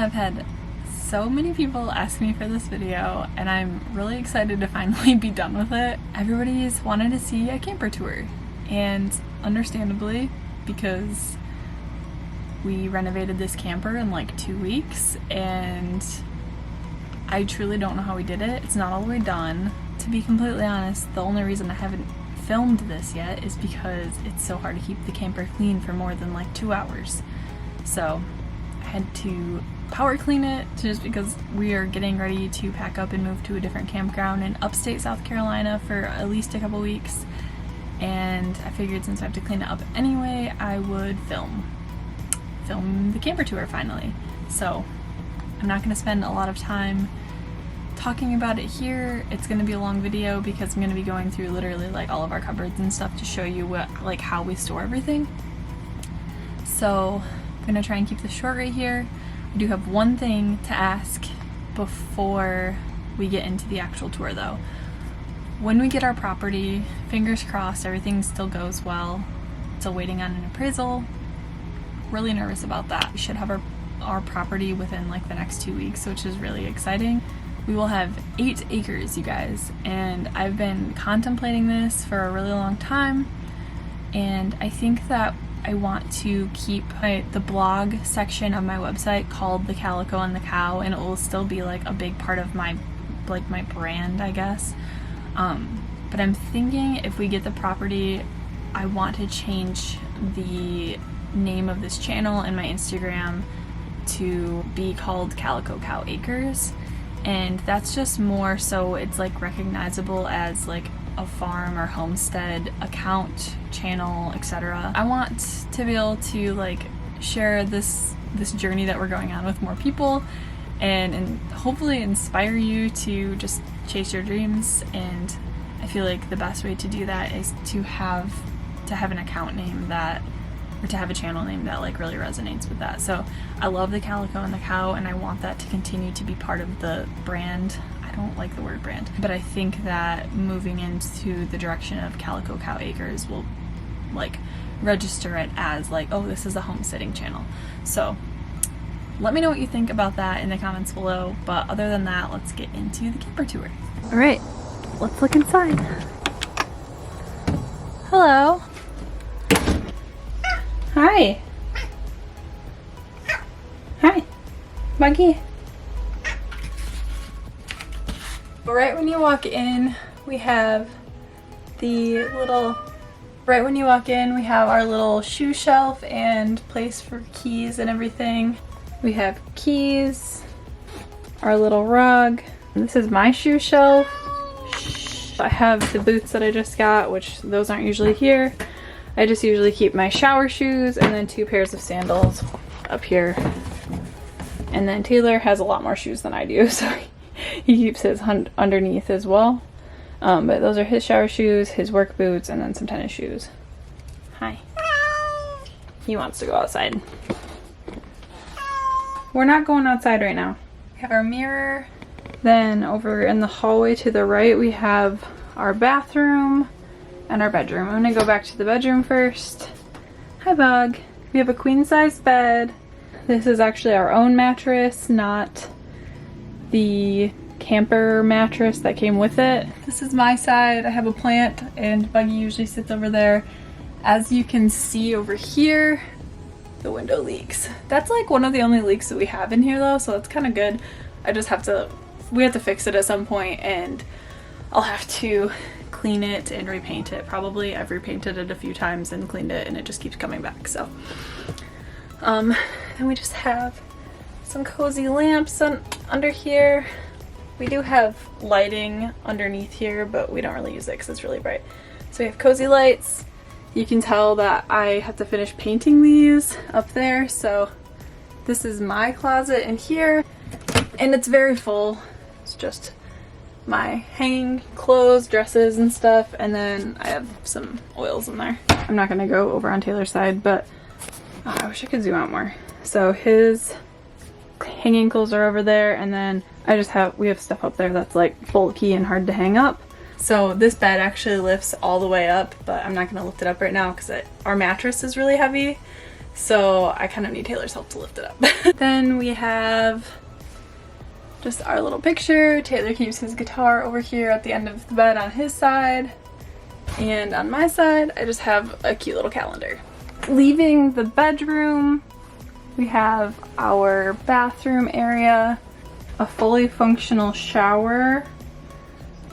have had so many people ask me for this video, and I'm really excited to finally be done with it. Everybody's wanted to see a camper tour, and understandably, because we renovated this camper in like 2 weeks, and I truly don't know how we did it. It's not all the way done. To be completely honest, the only reason I haven't filmed this yet is because it's so hard to keep the camper clean for more than like 2 hours. So I had to power clean it just because we are getting ready to pack up and move to a different campground in upstate South Carolina for at least a couple weeks. And I figured since I have to clean it up anyway, I would film the camper tour finally. So I'm not going to spend a lot of time talking about it here. It's going to be a long video because I'm going to be going through literally like all of our cupboards and stuff to show you what, like, how we store everything. So I'm going to try and keep this short right here. I do have one thing to ask before we get into the actual tour though. When we get our property, fingers crossed everything still goes well. Still waiting on an appraisal. Really nervous about that. We should have our property within like the next 2 weeks, which is really exciting. We will have 8 acres, you guys, and I've been contemplating this for a really long time, and I think that I want to keep the blog section of my website called The Calico and the Cow, and it will still be like a big part of my brand, I guess. But I'm thinking if we get the property, I want to change the name of this channel and my Instagram to be called Calico Cow Acres, and that's just more so it's like recognizable as like a farm or homestead account, channel, etc. I want to be able to like share this journey that we're going on with more people, and hopefully inspire you to just chase your dreams. And I feel like the best way to do that is to have an account name that, or to have a channel name that like really resonates with that. So I love the Calico and the Cow, and I want that to continue to be part of the brand. I don't like the word brand, but I think that moving into the direction of Calico Cow Acres will like register it as like, oh, this is a homesteading channel. So let me know what you think about that in the comments below. But other than that, let's get into the camper tour. All right, let's look inside. Hello. Hi. Hi, Buggy. But right when you walk in, we have our little shoe shelf and place for keys and everything. We have keys, our little rug. This is my shoe shelf. I have the boots that I just got, which those aren't usually here. I just usually keep my shower shoes and then 2 pairs of sandals up here. And then Taylor has a lot more shoes than I do, so he keeps his underneath as well. But those are his shower shoes, his work boots, and then some tennis shoes. Hi. He wants to go outside. We're not going outside right now. We have our mirror. Then over in the hallway to the right, we have our bathroom and our bedroom. I'm gonna go back to the bedroom first. Hi, Bug. We have a queen size bed. This is actually our own mattress, not the camper mattress that came with it. This is my side. I have a plant, and Buggy usually sits over there. As you can see over here, the window leaks. That's like one of the only leaks that we have in here though, so that's kind of good. We have to fix it at some point, and I'll have to clean it and repaint it probably. I've repainted it a few times and cleaned it, and it just keeps coming back. So then we just have some cozy lamps under here. We do have lighting underneath here, but we don't really use it because it's really bright. So we have cozy lights. You can tell that I have to finish painting these up there. So this is my closet in here, and it's very full. It's just my hanging clothes, dresses, and stuff, and then I have some oils in there. I'm not gonna go over on Taylor's side, but I wish I could zoom out more. So his hanging clothes are over there, and then we have stuff up there that's like bulky and hard to hang up. So this bed actually lifts all the way up, but I'm not gonna lift it up right now because our mattress is really heavy. So I kind of need Taylor's help to lift it up. Then we have just our little picture. Taylor keeps his guitar over here at the end of the bed on his side. And on my side, I just have a cute little calendar. Leaving the bedroom, we have our bathroom area, a fully functional shower,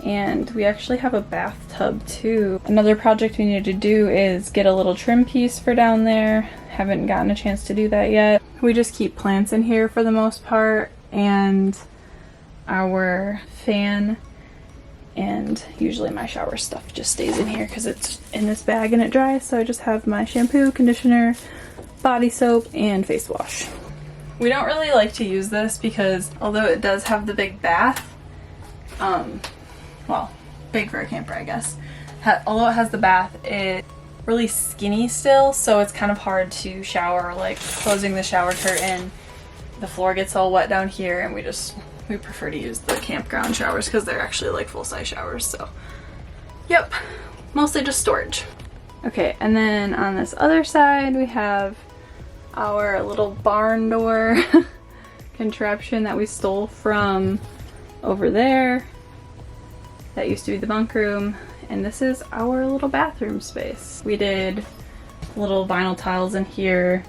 and we actually have a bathtub too. Another project we need to do is get a little trim piece for down there. Haven't gotten a chance to do that yet. We just keep plants in here for the most part, and our fan, and usually my shower stuff just stays in here because it's in this bag and it dries. So I just have my shampoo, conditioner, body soap, and face wash. We don't really like to use this because although it does have the big bath, well, big for a camper I guess, although it has the bath, it's really skinny still, so it's kind of hard to shower. Like closing the shower curtain, the floor gets all wet down here, and we prefer to use the campground showers because they're actually like full-size showers. So yep, mostly just storage. Okay, and then on this other side we have our little barn door contraption that we stole from over there. That used to be the bunk room, and this is our little bathroom space. We did little vinyl tiles in here.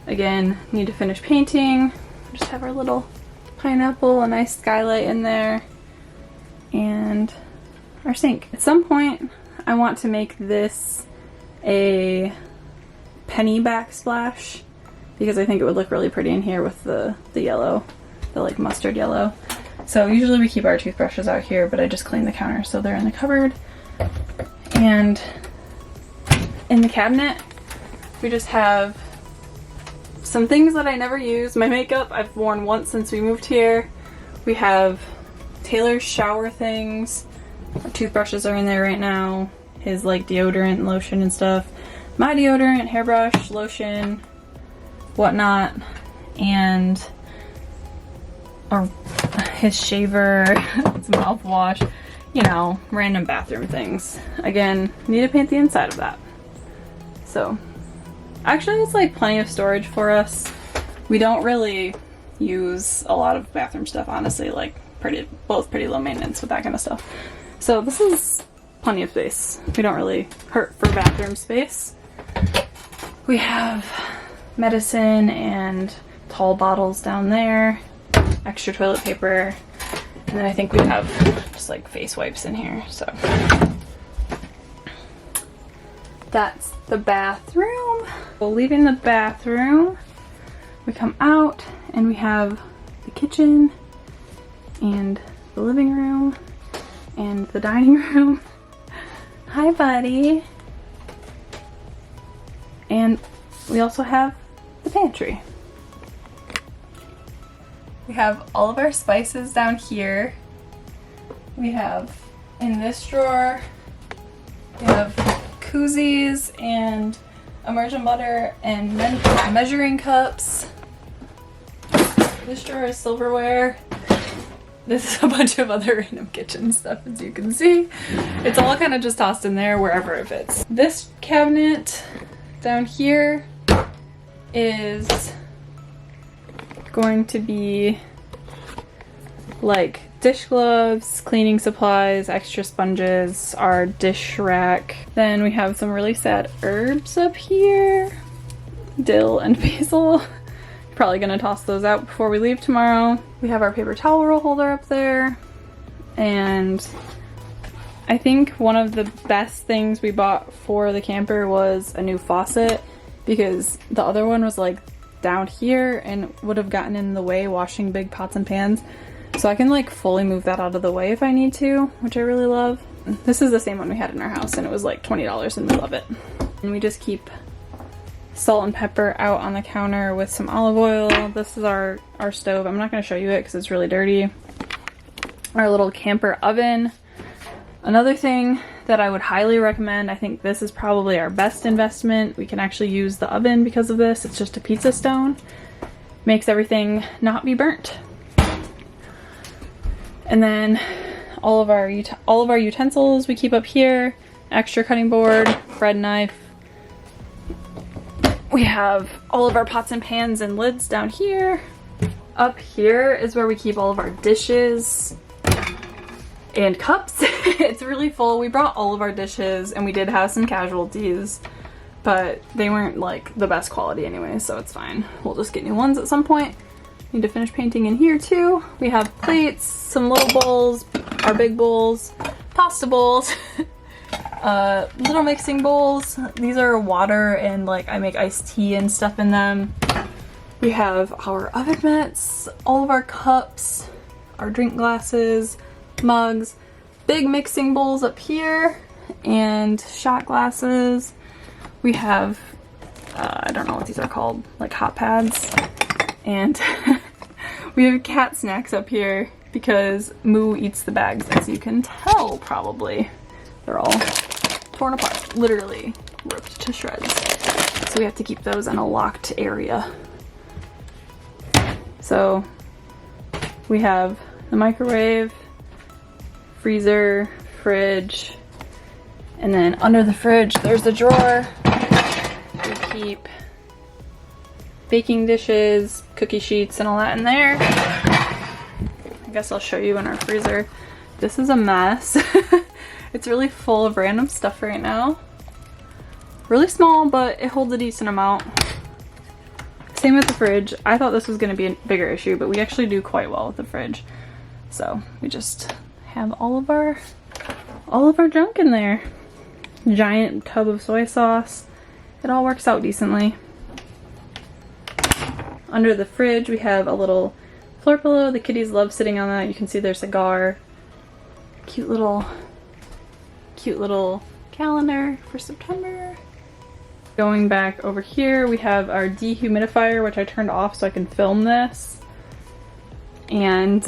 Again, need to finish painting. Just have our little pineapple, a nice skylight in there, and our sink. At some point, I want to make this a penny backsplash because I think it would look really pretty in here with the yellow, the like mustard yellow. So usually we keep our toothbrushes out here, but I just clean the counter, so they're in the cupboard. And in the cabinet, we just have some things that I never use. My makeup I've worn once since we moved here. We have Taylor's shower things. Our toothbrushes are in there right now. His like deodorant, lotion and stuff. My deodorant, hairbrush, lotion, whatnot. And his shaver, his mouthwash, you know, random bathroom things. Again, need to paint the inside of that. So actually it's like plenty of storage for us. We don't really use a lot of bathroom stuff, honestly, like both pretty low maintenance with that kind of stuff. So this is plenty of space. We don't really hurt for bathroom space. We have medicine and tall bottles down there, extra toilet paper, and then I think we have just like face wipes in here. So that's the bathroom. Well, leaving the bathroom, we come out and we have the kitchen and the living room and the dining room. Hi, buddy. And we also have the pantry. We have all of our spices down here. We have in this drawer, we have koozies and immersion butter and measuring cups. This drawer is silverware. This is a bunch of other random kitchen stuff, as you can see. It's all kind of just tossed in there wherever it fits. This cabinet down here is going to be like dish gloves, cleaning supplies, extra sponges, our dish rack. Then we have some really sad herbs up here. Dill and basil. Probably gonna toss those out before we leave tomorrow. We have our paper towel roll holder up there. And I think one of the best things we bought for the camper was a new faucet, because the other one was like down here and would have gotten in the way washing big pots and pans. So I can like fully move that out of the way if I need to, which I really love. This is the same one we had in our house and it was like $20 and we love it. And we just keep salt and pepper out on the counter with some olive oil. This is our stove. I'm not going to show you it because it's really dirty. Our little camper oven. Another thing that I would highly recommend, I think this is probably our best investment. We can actually use the oven because of this. It's just a pizza stone. Makes everything not be burnt. And then all of our utensils we keep up here. Extra cutting board, bread knife, We have all of our pots and pans and lids down here. Up here is where we keep all of our dishes and cups. It's really full. We brought all of our dishes and we did have some casualties, but they weren't like the best quality anyway, so it's fine. We'll just get new ones at some point. Need to finish painting in here too. We have plates, some little bowls, our big bowls, pasta bowls, little mixing bowls. These are water and like I make iced tea and stuff in them. We have our oven mitts, all of our cups, our drink glasses, mugs, big mixing bowls up here, and shot glasses. We have, I don't know what these are called, like hot pads. And we have cat snacks up here because Moo eats the bags, as you can tell probably. They're all torn apart, literally ripped to shreds. So we have to keep those in a locked area. So we have the microwave, freezer, fridge, and then under the fridge there's a drawer. We keep baking dishes, cookie sheets, and all that in there. I guess I'll show you in our freezer. This is a mess. It's really full of random stuff right now. Really small, but it holds a decent amount. Same with the fridge. I thought this was going to be a bigger issue, but we actually do quite well with the fridge. So we just have all of our junk in there. Giant tub of soy sauce. It all works out decently. Under the fridge we have a little floor pillow. The kitties love sitting on that. You can see their cigar. Cute little calendar for September. Going back over here, we have our dehumidifier, which I turned off so I can film this. And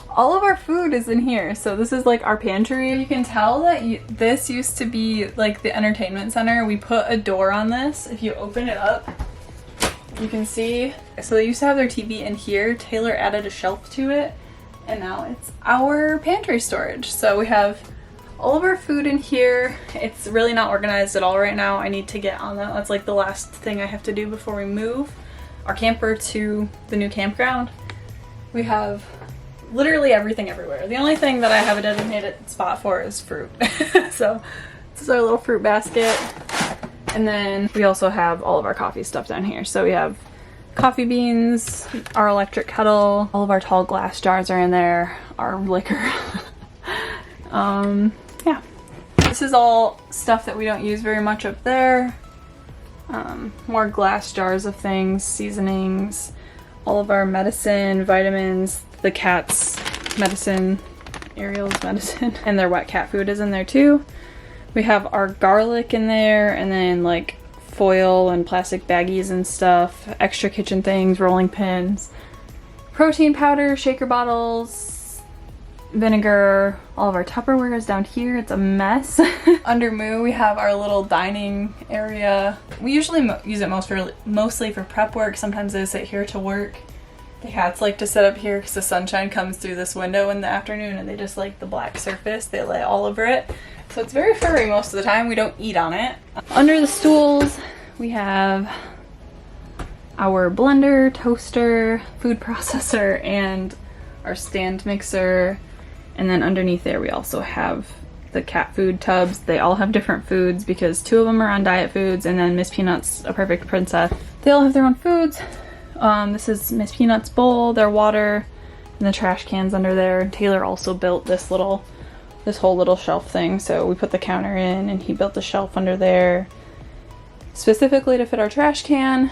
all of our food is in here. So this is like our pantry. You can tell that this used to be like the entertainment center. We put a door on this. If you open it up, you can see. So they used to have their TV in here. Taylor added a shelf to it, and now it's our pantry storage. So we have all of our food in here. It's really not organized at all right now. I need to get on that. That's like the last thing I have to do before we move our camper to the new campground. We have literally everything everywhere. The only thing that I have a designated spot for is fruit. So this is our little fruit basket. And then we also have all of our coffee stuff down here. So we have coffee beans, our electric kettle, all of our tall glass jars are in there, our liquor. Yeah. This is all stuff that we don't use very much up there. More glass jars of things, seasonings, all of our medicine, vitamins, the cat's medicine, Ariel's medicine, and their wet cat food is in there too. We have our garlic in there, and then like foil and plastic baggies and stuff, extra kitchen things, rolling pins, protein powder, shaker bottles, vinegar, all of our Tupperware is down here. It's a mess. Under Moo, we have our little dining area. We usually use it mostly for prep work. Sometimes they sit here to work. The cats like to sit up here because the sunshine comes through this window in the afternoon, and they just like the black surface. They lay all over it. So it's very furry most of the time. We don't eat on it. Under the stools, we have our blender, toaster, food processor, and our stand mixer. And then underneath there we also have the cat food tubs. They all have different foods because 2 of them are on diet foods, and then Miss Peanut's a perfect princess. They all have their own foods. This is Miss Peanut's bowl, their water, and the trash cans under there. Taylor also built this whole little shelf thing. So we put the counter in and he built the shelf under there specifically to fit our trash can.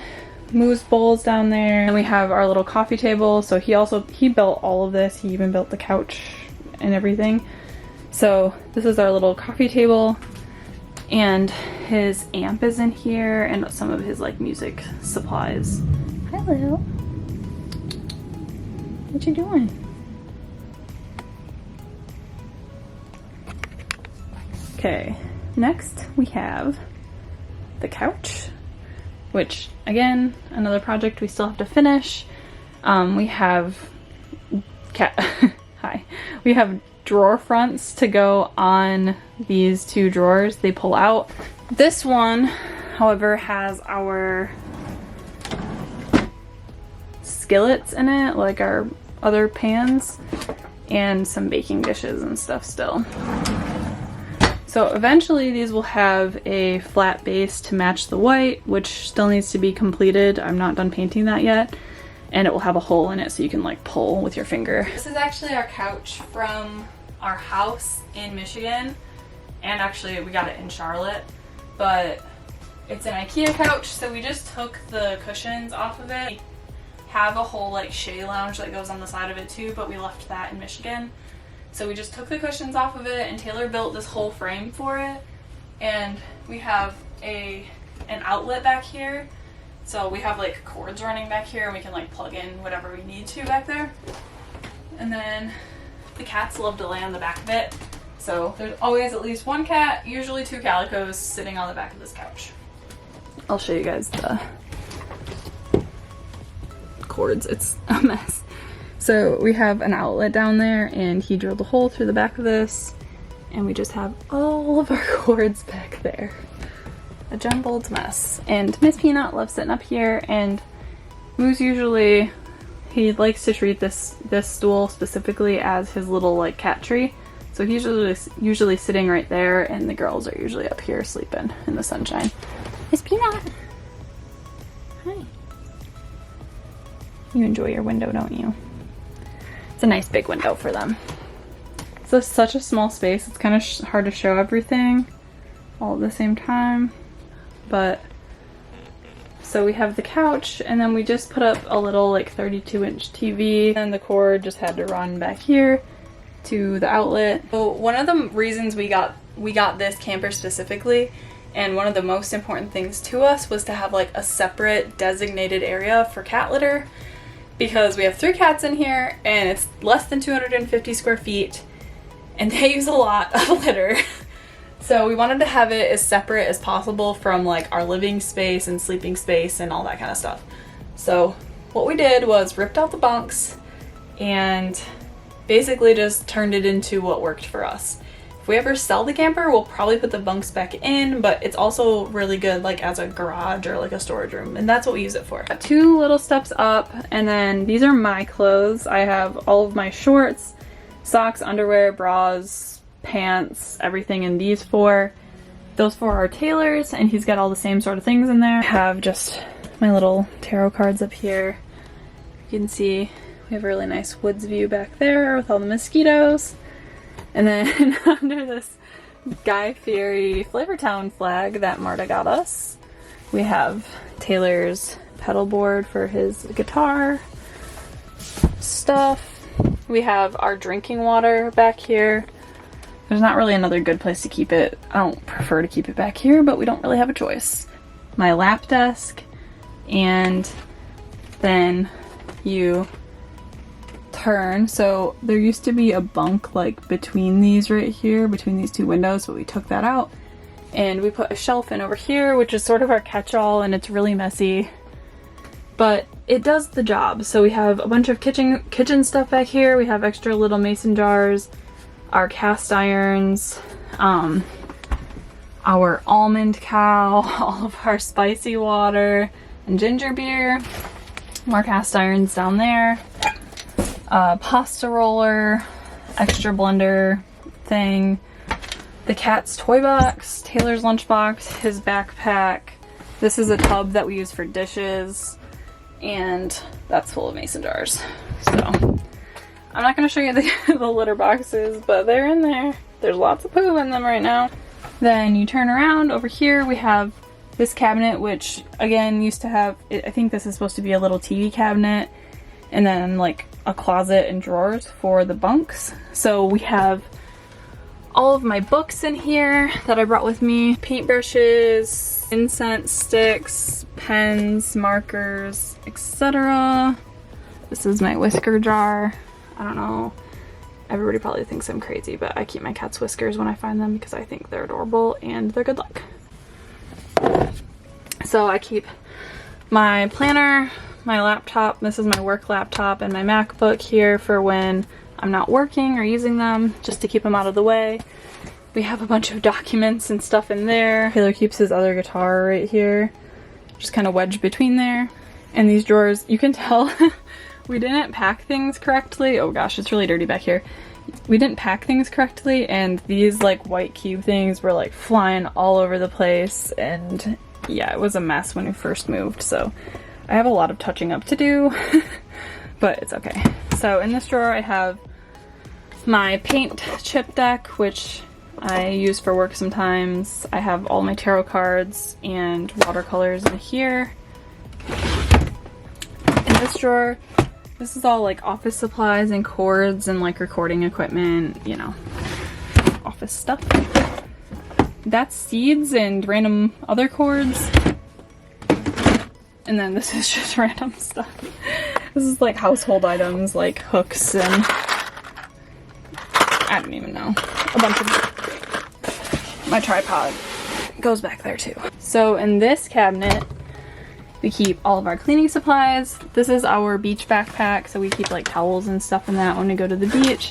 Moo's bowls down there. And we have our little coffee table. So he built all of this. He even built the couch and everything. So this is our little coffee table, and his amp is in here and some of his like music supplies. Hello. What you doing? Okay, next we have the couch, which again, another project we still have to finish. We have hi. We have drawer fronts to go on these 2 drawers. They pull out. This one however, has our skillets in it, like our other pans, and some baking dishes and stuff still. So eventually these will have a flat base to match the white, which still needs to be completed. I'm not done painting that yet. And it will have a hole in it so you can like pull with your finger. This is actually our couch from our house in Michigan. And actually we got it in Charlotte, but it's an IKEA couch. So we just took the cushions off of it. We have a whole like shea lounge that goes on the side of it too, but we left that in Michigan. So we just took the cushions off of it, and Taylor built this whole frame for it. And we have an outlet back here. So we have like cords running back here, and we can like plug in whatever we need to back there. And then the cats love to lay on the back of it. So there's always at least one cat, usually 2 calicos, sitting on the back of this couch. I'll show you guys the cords. It's a mess. So we have an outlet down there, and he drilled a hole through the back of this, and we just have all of our cords back there. A jumbled mess. And Miss Peanut loves sitting up here, and Moose usually, he likes to treat this stool specifically as his little like cat tree. So he's usually sitting right there, and the girls are usually up here sleeping in the sunshine. Miss Peanut! Hi. You enjoy your window, don't you? It's a nice big window for them. So it's such a small space, it's kind of hard to show everything all at the same time. But so we have the couch, and then we just put up a little like 32-inch TV, and the cord just had to run back here to the outlet. So one of the reasons we got this camper specifically, and one of the most important things to us, was to have like a separate designated area for cat litter. Because we have 3 cats in here, and it's less than 250 square feet, and they use a lot of litter. So we wanted to have it as separate as possible from like our living space and sleeping space and all that kind of stuff. So what we did was ripped out the bunks and basically just turned it into what worked for us. If we ever sell the camper, we'll probably put the bunks back in, but it's also really good like as a garage or like a storage room, and that's what we use it for. 2 little steps up, and then these are my clothes. I have all of my shorts, socks, underwear, bras, pants, everything in these 4. Those 4 are Taylor's, and he's got all the same sort of things in there. I have just my little tarot cards up here. You can see we have a really nice woods view back there with all the mosquitoes. And then under this Guy Fieri Flavortown flag that Marta got us, we have Taylor's pedal board for his guitar stuff. We have our drinking water back here. There's not really another good place to keep it. I don't prefer to keep it back here, but we don't really have a choice. My lap desk, and then you turn. So there used to be a bunk like between these right here, between these 2 windows, but we took that out. And we put a shelf in over here, which is sort of our catch-all, and it's really messy. But it does the job. So we have a bunch of kitchen stuff back here. We have extra little mason jars, our cast irons, our almond cow, all of our spicy water and ginger beer, more cast irons down there, pasta roller, extra blender thing, the cat's toy box, Taylor's lunchbox, his backpack. This is a tub that we use for dishes, and that's full of mason jars. So I'm not going to show you the litter boxes, but they're in there. There's lots of poo in them right now. Then you turn around, over here we have this cabinet, which again used to have, I think this is supposed to be a little TV cabinet, and then like a closet and drawers for the bunks. So we have all of my books in here that I brought with me, paintbrushes, incense sticks, pens, markers, etc. This is my whisker jar. I don't know, everybody probably thinks I'm crazy, but I keep my cat's whiskers when I find them because I think they're adorable and they're good luck. So I keep my planner, my laptop, this is my work laptop, and my MacBook here for when I'm not working or using them, just to keep them out of the way. We have a bunch of documents and stuff in there. Taylor keeps his other guitar right here, just kind of wedged between there. And these drawers, you can tell we didn't pack things correctly. Oh gosh, it's really dirty back here. We didn't pack things correctly, and these like white cube things were like flying all over the place, and yeah, it was a mess when we first moved, so I have a lot of touching up to do, but it's okay. So in this drawer I have my paint chip deck, which I use for work sometimes. I have all my tarot cards and watercolors in here. In this drawer, this is all like office supplies and cords and like recording equipment, you know, office stuff. That's seeds and random other cords. And then this is just random stuff. This is like household items like hooks and I don't even know. A bunch of my tripod goes back there too. So in this cabinet, we keep all of our cleaning supplies. This is our beach backpack, so we keep like towels and stuff in that when we go to the beach.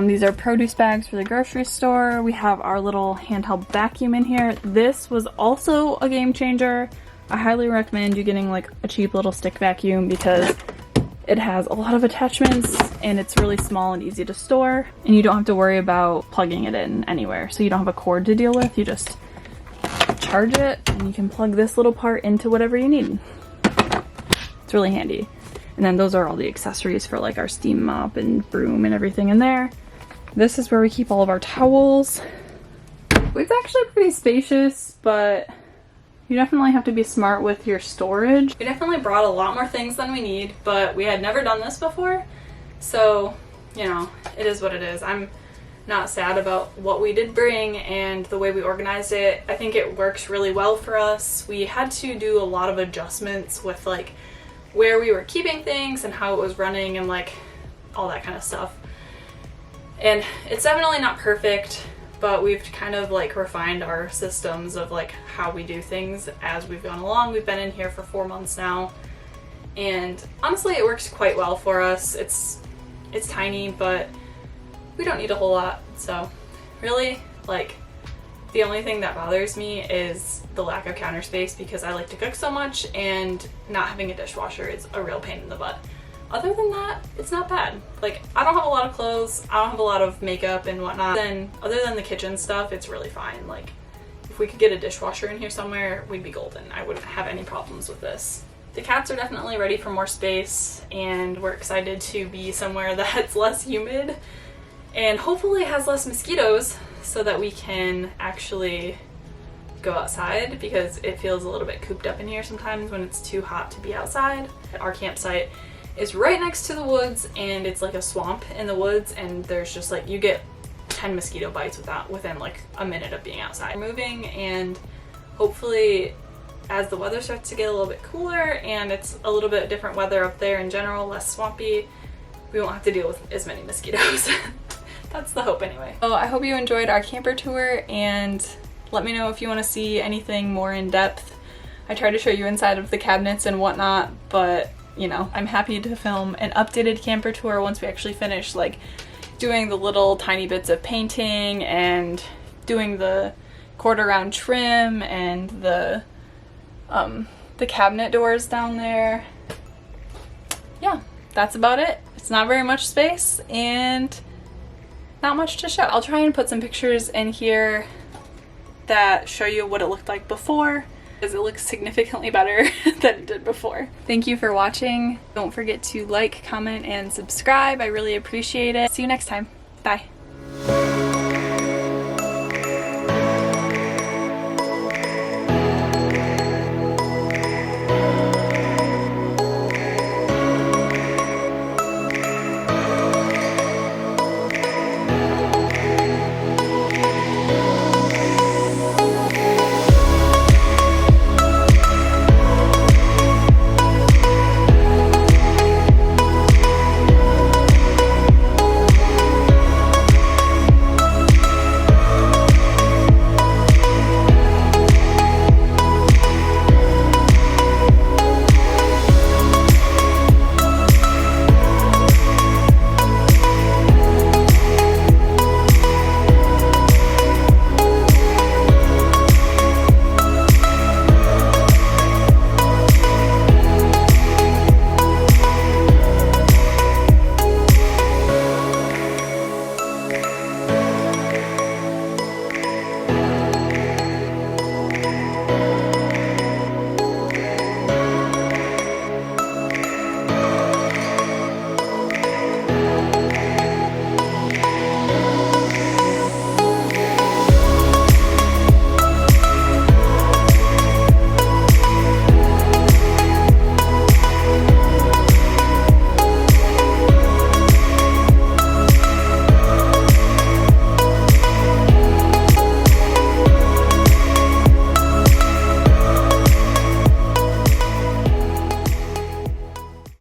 These are produce bags for the grocery store. We have our little handheld vacuum in here. This was also a game changer. I highly recommend you getting like a cheap little stick vacuum because it has a lot of attachments and it's really small and easy to store, and you don't have to worry about plugging it in anywhere. So you don't have a cord to deal with, you just charge it and you can plug this little part into whatever you need. It's really handy. And then those are all the accessories for like our steam mop and broom and everything in there. This is where we keep all of our towels. It's actually pretty spacious, but you definitely have to be smart with your storage. We definitely brought a lot more things than we need, but we had never done this before. So, you know, it is what it is. I'm not sad about what we did bring and the way we organized it. I think it works really well for us. We had to do a lot of adjustments with like where we were keeping things and how it was running and like all that kind of stuff. And it's definitely not perfect, but we've kind of like refined our systems of like how we do things as we've gone along. We've been in here for 4 months now, and honestly it works quite well for us. It's tiny, but we don't need a whole lot. So really, like, the only thing that bothers me is the lack of counter space because I like to cook so much, and not having a dishwasher is a real pain in the butt. Other than that, it's not bad. Like, I don't have a lot of clothes, I don't have a lot of makeup and whatnot. Then, other than the kitchen stuff, it's really fine. Like, if we could get a dishwasher in here somewhere, we'd be golden. I wouldn't have any problems with this. The cats are definitely ready for more space, and we're excited to be somewhere that's less humid and hopefully has less mosquitoes so that we can actually go outside, because it feels a little bit cooped up in here sometimes when it's too hot to be outside. Our campsite is right next to the woods, and it's like a swamp in the woods, and there's just like, you get 10 mosquito bites within like a minute of being outside. We're moving, and hopefully as the weather starts to get a little bit cooler and it's a little bit different weather up there in general, less swampy, we won't have to deal with as many mosquitoes. That's the hope anyway. So I hope you enjoyed our camper tour, and let me know if you want to see anything more in depth. I try to show you inside of the cabinets and whatnot, but you know, I'm happy to film an updated camper tour once we actually finish like doing the little tiny bits of painting and doing the quarter round trim and the cabinet doors down there. Yeah, that's about it. It's not very much space and not much to show. I'll try and put some pictures in here that show you what it looked like before, because it looks significantly better than it did before. Thank you for watching. Don't forget to like, comment, and subscribe. I really appreciate it. See you next time. Bye.